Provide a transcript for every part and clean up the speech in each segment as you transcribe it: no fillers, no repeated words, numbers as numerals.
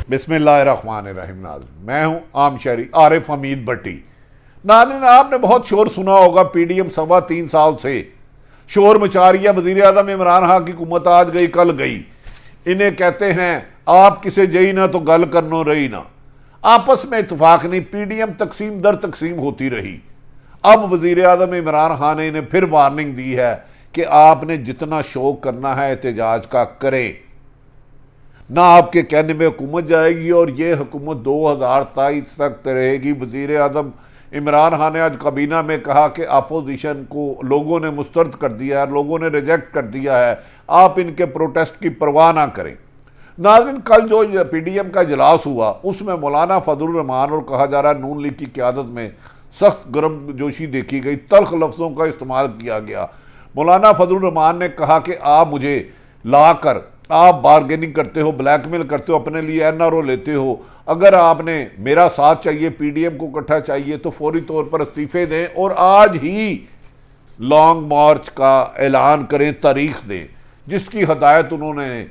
बिस्मिल्लाहिर्रहमानिर्रहीम। नाज़रीन, मैं हूँ आम शहरी आरिफ हमीद भट्टी। नाज़रीन, आपने बहुत शोर सुना होगा, पीडीएम 3.25 साल से शोर मचा रही है। वज़ीर आज़म इमरान खान की हुकूमत आज गई कल गई। इन्हें कहते हैं आप किसे जई ना तो गल करनो रही ना, आपस में इतफाक नहीं। पीडीएम तकसीम दर तकसीम होती रही। अब वज़ीर आज़म इमरान खान ने इन्हें फिर वार्निंग दी है कि आपने जितना शौक करना है एहतजाज का करें, ना आपके कहने में हुकूमत जाएगी और ये हुकूमत 2023 तक रहेगी। वज़ीर आज़म इमरान खान ने आज काबीना में कहा कि अपोजिशन को लोगों ने मुस्तरद कर दिया है, लोगों ने रिजेक्ट कर दिया है, आप इनके प्रोटेस्ट की परवाह ना करें। नाज़रीन, कल जो पीडीएम का इजलास हुआ उसमें मौलाना फजलुर रहमान और कहा जा रहा है नून लीग की क़यादत में सख्त गर्मजोशी देखी गई, तल्ख लफ्ज़ों का इस्तेमाल किया गया। मौलाना फजलुर रहमान ने कहा कि आप मुझे ला कर आप बारगेनिंग करते हो, ब्लैकमेल करते हो, अपने लिए एनआरओ लेते हो। अगर आपने मेरा साथ चाहिए, पीडीएम को इकट्ठा चाहिए तो फौरी तौर पर इस्तीफे दें और आज ही लॉन्ग मार्च का ऐलान करें, तारीख दें, जिसकी हदायत उन्होंने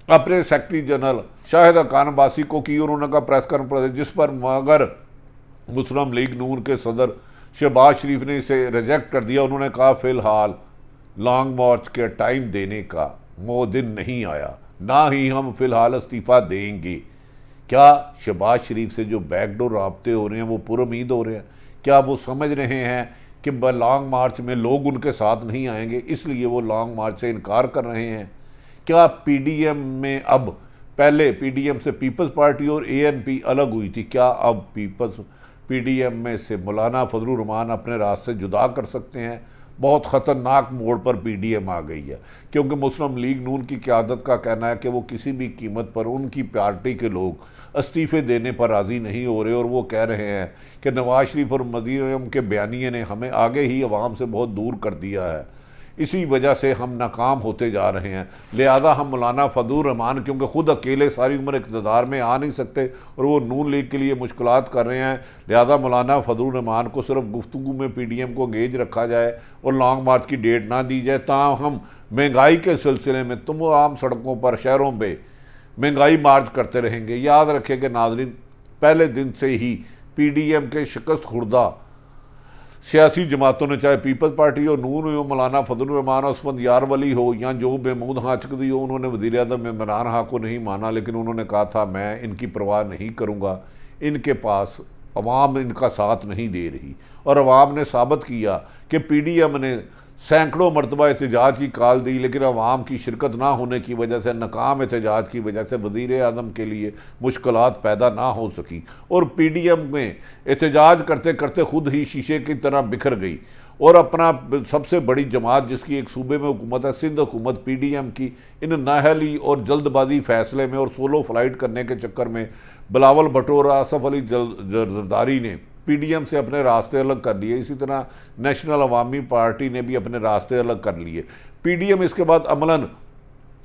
अपने सेक्रेटरी जनरल शाहिद खान अब्बासी को की। उन्होंने कहा प्रेस कॉन्फ्रेंस, जिस पर मगर मुस्लिम लीग नून के सदर शहबाज शरीफ ने इसे रिजेक्ट कर दिया। उन्होंने कहा फ़िलहाल लॉन्ग मार्च के टाइम देने का वो दिन नहीं आया, ना ही हम फ़िलहाल इस्तीफ़ा देंगे। क्या शहबाज शरीफ से जो बैकडोर राब्ते हो रहे हैं वो पुरुमीद हो रहे हैं? क्या वो समझ रहे हैं कि लॉन्ग मार्च में लोग उनके साथ नहीं आएंगे, इसलिए वो लॉन्ग मार्च से इनकार कर रहे हैं? क्या पीडीएम में अब, पहले पीडीएम से पीपल्स पार्टी और एएनपी अलग हुई थी, क्या अब पीडीएम में से मौलाना फजलुर रहमान अपने रास्ते जुदा कर सकते हैं? बहुत ख़तरनाक मोड़ पर पीडीएम आ गई है, क्योंकि मुस्लिम लीग नून की क़यादत का कहना है कि वो किसी भी कीमत पर उनकी पार्टी के लोग इस्तीफ़े देने पर राज़ी नहीं हो रहे, और वो कह रहे हैं कि नवाज शरीफ और मरीम के बयानिए ने हमें आगे ही अवाम से बहुत दूर कर दिया है, इसी वजह से हम नाकाम होते जा रहे हैं। लिहाजा हम मौलाना फजलुर रहमान, क्योंकि ख़ुद अकेले सारी उम्र इक़्तिदार में आ नहीं सकते और वो नून लीग के लिए मुश्किलात कर रहे हैं, लिहाजा मौलाना फजलुर रहमान को सिर्फ गुफ्तगू में पीडीएम को गेज रखा जाए और लॉन्ग मार्च की डेट ना दी जाए। हम महंगाई के सिलसिले में तमाम सड़कों पर, शहरों पर महंगाई मार्च करते रहेंगे। याद रखें कि नाज़रीन, पहले दिन से ही पीडीएम के शिकस्त खुर्दा सियासी जमातों ने, चाहे पीपल्स पार्टी हो, नून हो, मौलाना फजलुर रहमान हो, उसवंद यार वली हो, या जो बेमूद हाचकदी हो, उन्होंने वज़ीर आज़म इमरान खान को नहीं माना, लेकिन उन्होंने कहा था मैं इनकी परवाह नहीं करूँगा, इनके पास अवाम इनका साथ नहीं दे रही। और अवाम ने साबित किया कि पीडीएम ने सैकड़ों मरतबा एहतजाज की कॉल दी, लेकिन अवाम की शिरकत ना होने की वजह से, नाकाम एहतजाज की वजह से वज़ीर आज़म के लिए मुश्किलात पैदा ना हो सकी और पीडीएम में एहतजाज करते करते ख़ुद ही शीशे की तरह बिखर गई। और अपना सबसे बड़ी जमात जिसकी एक सूबे में हुकूमत है, सिंध हुकूमत, पीडीएम की इन नाहली और जल्दबाजी फ़ैसले में और सोलो फ्लाइट करने के चक्कर में बिलावल भुट्टो और आसफ अली जरदारी ने पीडीएम से अपने रास्ते अलग कर लिए। इसी तरह नेशनल अवामी पार्टी ने भी अपने रास्ते अलग कर लिए। पीडीएम इसके बाद अमलन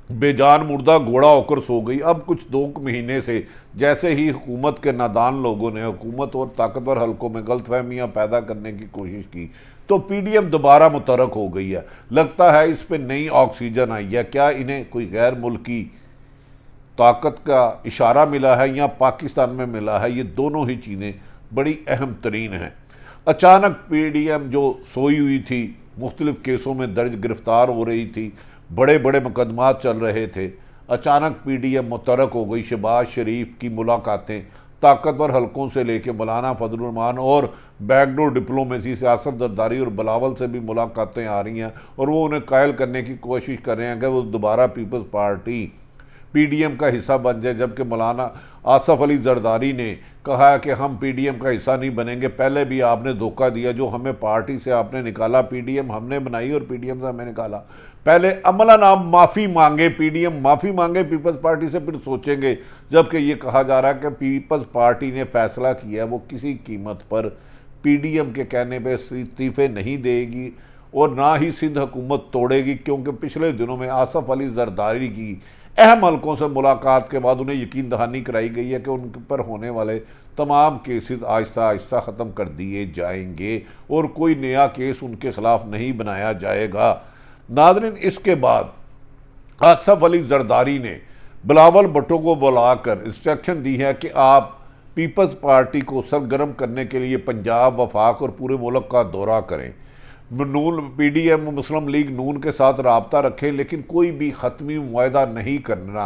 बेजान मुर्दा घोड़ा होकर सो गई। अब कुछ 2 महीने से जैसे ही हुकूमत के नादान लोगों ने हुकूमत और ताकतवर हलकों में गलतफहमियाँ पैदा करने की कोशिश की, तो पीडीएम दोबारा मुतरक हो गई है। लगता है इस पर नई ऑक्सीजन आई है। क्या इन्हें कोई गैर मुल्की ताकत का इशारा मिला है या पाकिस्तान में मिला है? ये दोनों ही चीज़ें बड़ी अहम तरीन हैं। अचानक पीडीएम जो सोई हुई थी, मुख्तलिफ केसों में दर्ज गिरफ्तार हो रही थी, बड़े बड़े मुकदमात चल रहे थे, अचानक पीडीएम मुतरक हो गई। शहबाज शरीफ की मुलाकातें ताकतवर हलकों से लेके मौलाना फजलुर रहमान और बैकडोर डिप्लोमेसी, सियासत दरदारी और बिलावल से भी मुलाकातें आ रही हैं और वो उन्हें कायल करने की कोशिश कर रहे हैं कि वो दोबारा पीपल्स पार्टी पीडीएम का हिस्सा बन जाए, जबकि मौलाना आसफ अली जरदारी ने कहा है कि हम पीडीएम का हिस्सा नहीं बनेंगे। पहले भी आपने धोखा दिया, जो हमें पार्टी से आपने निकाला, पीडीएम हमने बनाई और पीडीएम से हमें निकाला। पहले अमलन आप माफ़ी मांगे, पीडीएम माफ़ी मांगे पीपल्स पार्टी से, फिर सोचेंगे। जबकि ये कहा जा रहा है कि पीपल्स पार्टी ने फैसला किया वो किसी कीमत पर पीडीएम के कहने पर इस्तीफ़े नहीं देगी और ना ही सिंध हुकूमत तोड़ेगी, क्योंकि पिछले दिनों में आसफ अली जरदारी की अहम हलकों से मुलाकात के बाद उन्हें यकीन दहानी कराई गई है कि उन पर होने वाले तमाम केसेस आहिस्ता आहिस्ता ख़त्म कर दिए जाएंगे और कोई नया केस उनके ख़िलाफ़ नहीं बनाया जाएगा। नाज़रीन, इसके बाद आसफ अली जरदारी ने बिलावल भुट्टो को बुलाकर इंस्ट्रक्शन दी है कि आप पीपल्स पार्टी को सरगर्म करने के लिए पंजाब, वफाक और पूरे मुल्क का दौरा करें। नून PDM मुस्लिम लीग नून के साथ रबता रखें, लेकिन कोई भी ख़त्मी मुआहदा नहीं करना,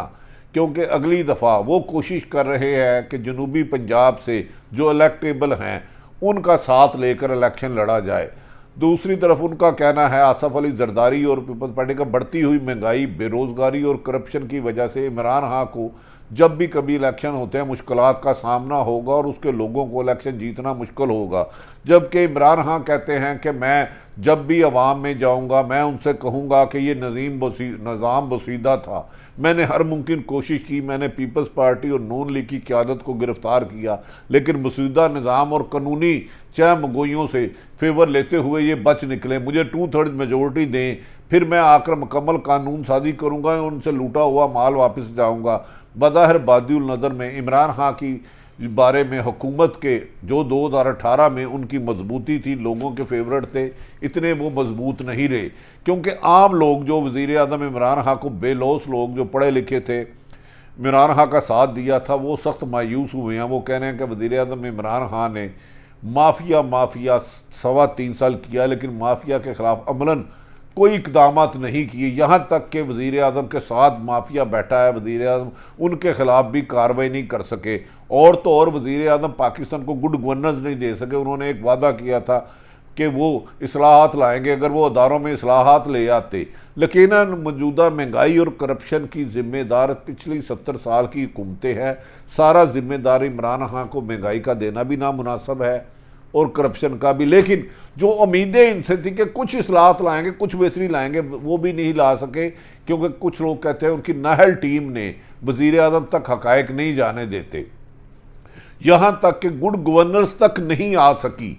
क्योंकि अगली दफ़ा वो कोशिश कर रहे हैं कि जनूबी पंजाब से जो इलेक्टेबल हैं उनका साथ लेकर इलेक्शन लड़ा जाए। दूसरी तरफ उनका कहना है आसफ अली जरदारी और पीपल्स पार्टी का बढ़ती हुई महंगाई, बेरोज़गारी और करप्शन की वजह से इमरान खान को जब भी कभी इलेक्शन होते हैं मुश्किलात का सामना होगा और उसके लोगों को इलेक्शन जीतना मुश्किल होगा। जबकि इमरान खान कहते हैं कि मैं जब भी अवाम में जाऊंगा मैं उनसे कहूंगा कि ये निज़ाम बसीदा था, मैंने हर मुमकिन कोशिश की, मैंने पीपल्स पार्टी और नून लीग की क़यादत को गिरफ़्तार किया, लेकिन बसीदा निज़ाम और कानूनी चहमगोइयों से फेवर लेते हुए ये बच निकले। मुझे 2/3 मेजोरिटी दें, फिर मैं आकर मुकम्मल कानून साजी करूँगा, उनसे लूटा हुआ माल वापस जाऊँगा। बज़ाहिर बादिउल नज़र में इमरान खान की बारे में हुकूमत के जो 2018 में उनकी मजबूती थी, लोगों के फेवरेट थे, इतने वो मजबूत नहीं रहे, क्योंकि आम लोग जो वज़ीर आज़म इमरान खान को, बेलौस लोग जो पढ़े लिखे थे, इमरान खान का साथ दिया था, वो सख्त मायूस हुए हैं। वो कह रहे हैं कि वज़ीर आज़म इमरान खान ने माफिया 3.25 साल किया, लेकिन माफिया के ख़िलाफ़ अमलन कोई इकदामात नहीं किए। यहाँ तक कि वज़ीर आज़म के साथ माफिया बैठा है, वज़ीर आज़म उनके ख़िलाफ़ भी कार्रवाई नहीं कर सके। और तो और वज़ीर आज़म पाकिस्तान को गुड गवर्नेंस नहीं दे सके। उन्होंने एक वादा किया था कि वो इस्लाहात लाएंगे, अगर वो अदारों में इस्लाहात ले आते। लेकिन मौजूदा महंगाई और करप्शन की ज़िम्मेदार पिछली 70 साल की हुकूमतें हैं। सारा ज़िम्मेदार इमरान खान को महंगाई का देना भी नामुनासिब है और करप्शन का भी। लेकिन जो उम्मीदें इनसे थी कि कुछ इस्लाहात लाएंगे, कुछ बेहतरी लाएंगे, वो भी नहीं ला सके, क्योंकि कुछ लोग कहते हैं उनकी नाहल टीम ने वज़ीर आज़म तक हक़ाइक़ नहीं जाने देते। यहाँ तक कि गुड गवर्नेंस तक नहीं आ सकी।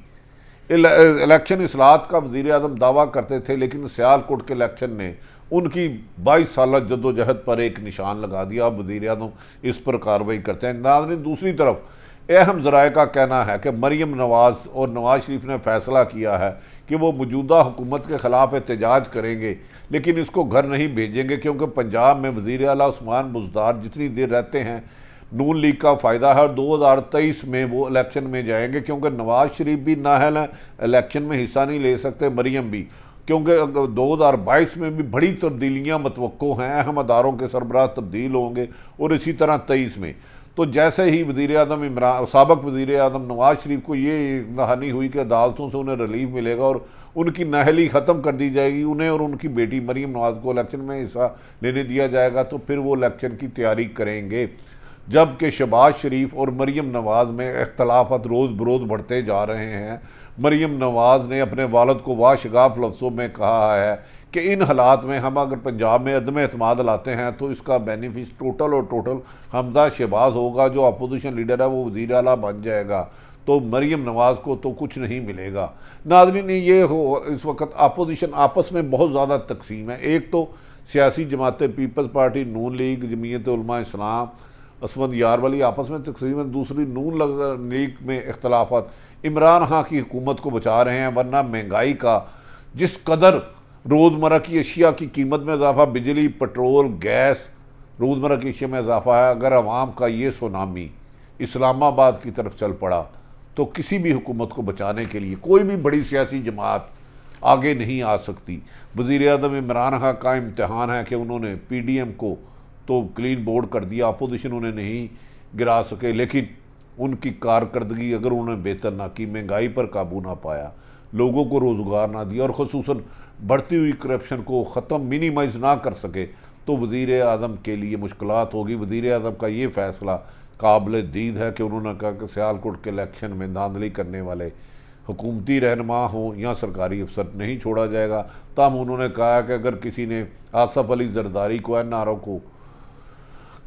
इलेक्शन इस्लाहात का वज़ीर आज़म दावा करते थे, लेकिन सियालकोट के इलेक्शन ने उनकी 22 साल जद्दोजहद पर एक निशान लगा दिया। अब वज़ीर आज़म इस पर कार्रवाई करते हैं। नाज़रीन, दूसरी तरफ अहम ज़राए का कहना है कि मरियम नवाज और नवाज शरीफ ने फ़ैसला किया है कि वो मौजूदा हुकूमत के ख़िलाफ़ एहतजाज करेंगे, लेकिन इसको घर नहीं भेजेंगे, क्योंकि पंजाब में वज़ीर आला उस्मान बुज़दार जितनी देर रहते हैं नून लीग का फ़ायदा है, और 2023 में वो इलेक्शन में जाएंगे, क्योंकि नवाज शरीफ भी नाअहल हैं, इलेक्शन में हिस्सा नहीं ले सकते, मरियम भी, क्योंकि 2022 में भी बड़ी तब्दीलियाँ मतवक्को हैं, अहम अदारों के सरबराह तब्दील होंगे, और इसी तरह 23 में। तो जैसे ही वज़ीर आज़म इमरान, साबिक़ वज़ीर आज़म नवाज शरीफ को ये कहानी हुई कि अदालतों से उन्हें रिलीफ मिलेगा और उनकी नाअहली ख़त्म कर दी जाएगी, उन्हें और उनकी बेटी मरियम नवाज को इलेक्शन में हिस्सा लेने दिया जाएगा, तो फिर वो इलेक्शन की तैयारी करेंगे। जबकि शहबाज शरीफ और मरियम नवाज में इख्तलाफात रोज़ बरोज़ बढ़ते जा रहे हैं। मरियम नवाज ने अपने वालिद को वाशगाफ लफ्ज़ों में कहा है कि इन हालात में हम अगर पंजाब में अदम एतमाद लाते हैं तो इसका बेनिफिट टोटल और टोटल हमजा शहबाज होगा। जो अपोजिशन लीडर है वो वज़ीर आला बन जाएगा, तो मरियम नवाज़ को तो कुछ नहीं मिलेगा। नाज़रीन, ये हो इस वक्त अपोजिशन आपस में बहुत ज़्यादा तकसीम है। एक तो सियासी जमातें पीपल्स पार्टी, नून लीग, जमीयत उलमा इस्लाम, असमद यार वाली आपस में तकसीम है। दूसरी नून लीग में इख्तलाफात इमरान खान की हुकूमत को बचा रहे हैं, वरना महंगाई का जिस कदर रोज़मर्रा की अशिया की कीमत में इजाफा, बिजली, पेट्रोल, गैस, रोज़मर्रा की अशिया में इजाफा है। अगर अवाम का ये सुनामी इस्लामाबाद की तरफ चल पड़ा तो किसी भी हुकूमत को बचाने के लिए कोई भी बड़ी सियासी जमात आगे नहीं आ सकती। वज़ीर आज़म इमरान खान का इम्तहान है कि उन्होंने PDM को तो क्लीन बोर्ड कर दिया, अपोजिशन उन्हें नहीं गिरा सके, लेकिन उनकी कारकर्दगी अगर उन्होंने बेहतर ना की, महंगाई पर काबू ना पाया, लोगों को रोज़गार ना दिया और ख़ुसूसन बढ़ती हुई करप्शन को ख़त्म मिनिमाइज़ ना कर सके, तो वज़ीर आज़म के लिए मुश्किलात होगी। वज़ीर आज़म का ये फ़ैसला काबिल दीद है कि उन्होंने कहा कि सियालकोट के इलेक्शन में धांधली करने वाले हुकूमती रहनुमा हों या सरकारी अफसर नहीं छोड़ा जाएगा। तब उन्होंने कहा कि अगर किसी ने आसफ अली जरदारी को, NRO को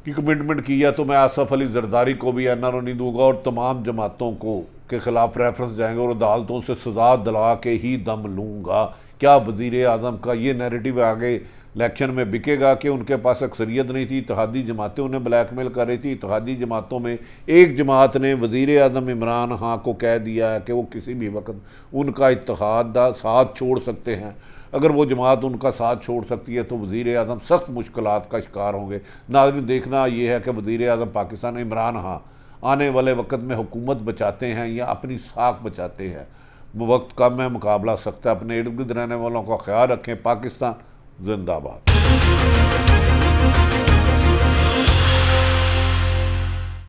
की कमिटमेंट किया, तो मैं आसफ अली जरदारी को भी NRO नहीं दूंगा, और तमाम जमातों को के ख़िलाफ़ रेफरेंस जाएंगे और अदालतों से सज़ा दिला के ही दम लूँगा। क्या वज़ीर आज़म का ये नैरेटिव आगे इलेक्शन में बिकेगा कि उनके पास अक्सरियत नहीं थी, इत्तेहादी जमातें उन्हें ब्लैकमेल कर रही थी। इत्तेहादी जमातों में एक जमात ने वज़ीर आज़म इमरान खान को कह दिया है कि वो किसी भी वक्त उनका इत्तेहाद साथ छोड़ सकते हैं अगर वो जमात उनका साथ छोड़ सकती है तो वज़ीर आज़म सख्त मुश्किलात का शिकार होंगे। नाज़रीन, देखना ये है कि वज़ीर आज़म पाकिस्तान इमरान हाँ आने वाले वक्त में हुकूमत बचाते हैं या अपनी साख बचाते हैं। वक्त कम है, मुकाबला सख्त है। अपने इर्द गिर्द रहने वालों का ख्याल रखें। पाकिस्तान जिंदाबाद।